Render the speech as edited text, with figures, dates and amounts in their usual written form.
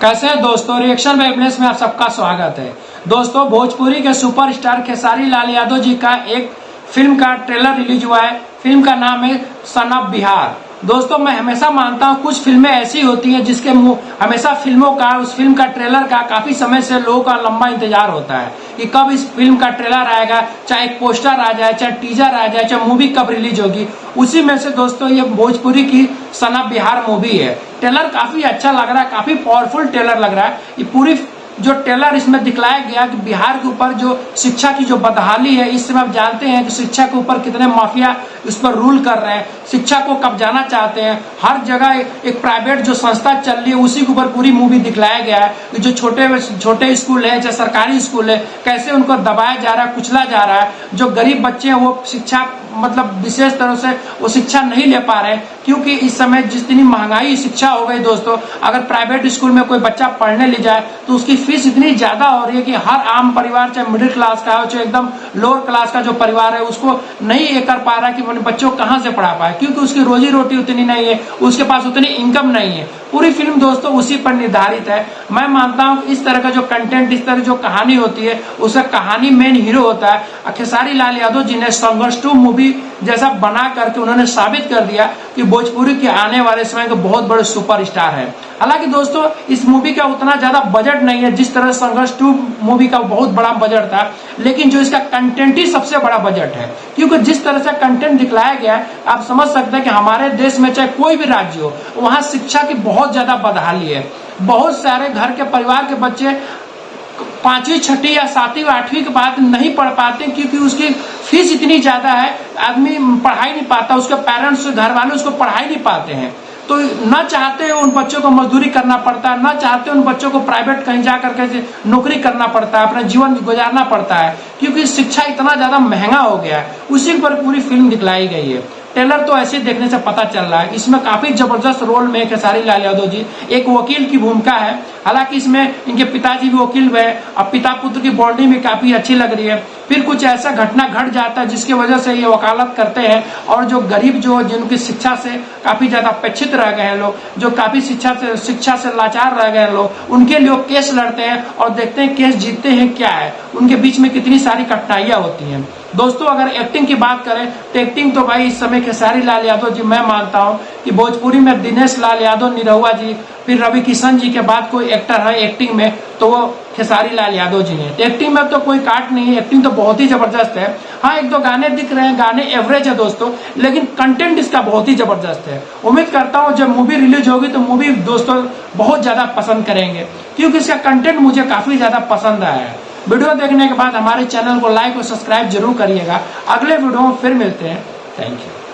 कैसे हैं दोस्तों, रिएक्शन वेबनेस में आप सबका स्वागत है। दोस्तों, भोजपुरी के सुपरस्टार खेसारी लाल यादव जी का एक फिल्म का ट्रेलर रिलीज हुआ है। फिल्म का नाम है सन ऑफ बिहार। दोस्तों, मैं हमेशा मानता हूँ कुछ फिल्में ऐसी होती हैं जिसके हमेशा फिल्मों का, उस फिल्म का ट्रेलर का काफी समय से लोगों का लंबा इंतजार होता है कि कब इस फिल्म का ट्रेलर आएगा, चाहे एक पोस्टर आ जाए, चाहे टीजर आ जाए, चाहे मूवी कब रिलीज होगी। उसी में से दोस्तों ये भोजपुरी की सन ऑफ बिहार मूवी है। ट्रेलर काफी अच्छा लग रहा है, काफी पावरफुल ट्रेलर लग रहा है। ये पूरी जो ट्रेलर इसमें दिखलाया गया कि बिहार के ऊपर जो शिक्षा की जो बदहाली है, इस समय आप जानते हैं कि शिक्षा के ऊपर कितने माफिया उस पर रूल कर रहे हैं, शिक्षा को कब्जाना चाहते हैं। हर जगह एक प्राइवेट जो संस्था चल रही है उसी के ऊपर पूरी मूवी दिखलाया गया है कि जो छोटे स्कूल है, चाहे सरकारी स्कूल है, कैसे उनको दबाया जा रहा है, कुचला जा रहा है। जो गरीब बच्चे हैं वो शिक्षा मतलब विशेष तरह से वो शिक्षा नहीं ले पा रहे हैं, क्योंकि इस समय जितनी महंगाई शिक्षा हो गई दोस्तों, अगर प्राइवेट स्कूल में कोई बच्चा पढ़ने ले जाए तो उसकी फीस इतनी ज्यादा हो रही है कि हर आम परिवार, चाहे मिडिल क्लास का हो, चाहे एकदम लोअर क्लास का जो परिवार है, उसको नहीं ये कर पा रहा है कि अपने बच्चों को कहाँ से पढ़ा पाए, क्योंकि उसकी रोजी रोटी उतनी नहीं है, उसके पास उतनी इनकम नहीं है। पूरी फिल्म दोस्तों उसी पर निर्धारित है। मैं मानता हूँ इस तरह का जो कंटेंट, इस तरह जो कहानी होती है, उसका कहानी मेन हीरो होता है। खेसारी लाल यादव जी ने संघर्ष 2 मूवी जैसा बना करके उन्होंने साबित कर दिया कि भोजपुरी के आने वाले समय के बहुत बड़े सुपरस्टार है। हालांकि दोस्तों इस मूवी का उतना ज्यादा बजट नहीं है जिस तरह संघर्ष 2 मूवी का बहुत बड़ा बजट था, लेकिन जो इसका कंटेंट ही सबसे बड़ा बजट है, क्योंकि जिस तरह से कंटेंट दिखलाया गया है आप समझ सकते हैं कि हमारे देश में चाहे कोई भी राज्य हो, वहां शिक्षा की बहुत ज्यादा बदहाली है। बहुत सारे घर के परिवार के बच्चे 5वीं 6वीं या 7वीं 8वीं के बाद नहीं पढ़ पाते, क्योंकि उसकी फीस इतनी ज्यादा है, आदमी पढ़ाई नहीं पाता, उसके पेरेंट्स, घर वाले उसको पढ़ाई नहीं पाते हैं। तो न चाहते उन बच्चों को मजदूरी करना पड़ता है, न चाहते उन बच्चों को प्राइवेट कहीं जा करके नौकरी करना पड़ता है, अपना जीवन गुजारना पड़ता है, क्योंकि शिक्षा इतना ज्यादा महंगा हो गया है। उसी पर पूरी फिल्म दिखलाई गई है। ट्रेलर तो ऐसे देखने से पता चल रहा है इसमें काफी जबरदस्त रोल में खेसारी लाल यादव जी एक वकील की भूमिका है। हालांकि इसमें इनके पिताजी भी वकील है और पिता पुत्र की बॉन्डिंग भी काफी अच्छी लग रही है। फिर कुछ ऐसा घटना घट जाता है जिसकी वजह से ये वकालत करते हैं, और जो गरीब जो जिनकी शिक्षा से काफी ज्यादा अपेक्षित रह गए हैं लोग, जो काफी शिक्षा से लाचार रह गए लोग, उनके लिए केस लड़ते हैं और देखते हैं केस जीतते हैं क्या है, उनके बीच में कितनी सारी कठिनाइयां होती हैं। दोस्तों, अगर एक्टिंग की बात करें तो एक्टिंग तो भाई इस समय खेसारी लाल यादव जी, मैं मानता हूं कि भोजपुरी में दिनेश लाल यादव, निरहुआ जी, फिर रवि किशन जी के बाद कोई एक्टर है एक्टिंग में तो वो खेसारी लाल यादव जी हैं। एक्टिंग में तो कोई काट नहीं है, एक्टिंग तो बहुत ही जबरदस्त है। हाँ, एक दो गाने दिख रहे हैं, गाने एवरेज है दोस्तों, लेकिन कंटेंट इसका बहुत ही जबरदस्त है। उम्मीद करता हूँ जब मूवी रिलीज होगी तो मूवी दोस्तों बहुत ज्यादा पसंद करेंगे, क्योंकि इसका कंटेंट मुझे काफी ज्यादा पसंद आया है। वीडियो देखने के बाद हमारे चैनल को लाइक और सब्सक्राइब जरूर करिएगा। अगले वीडियो में फिर मिलते हैं। Thank you.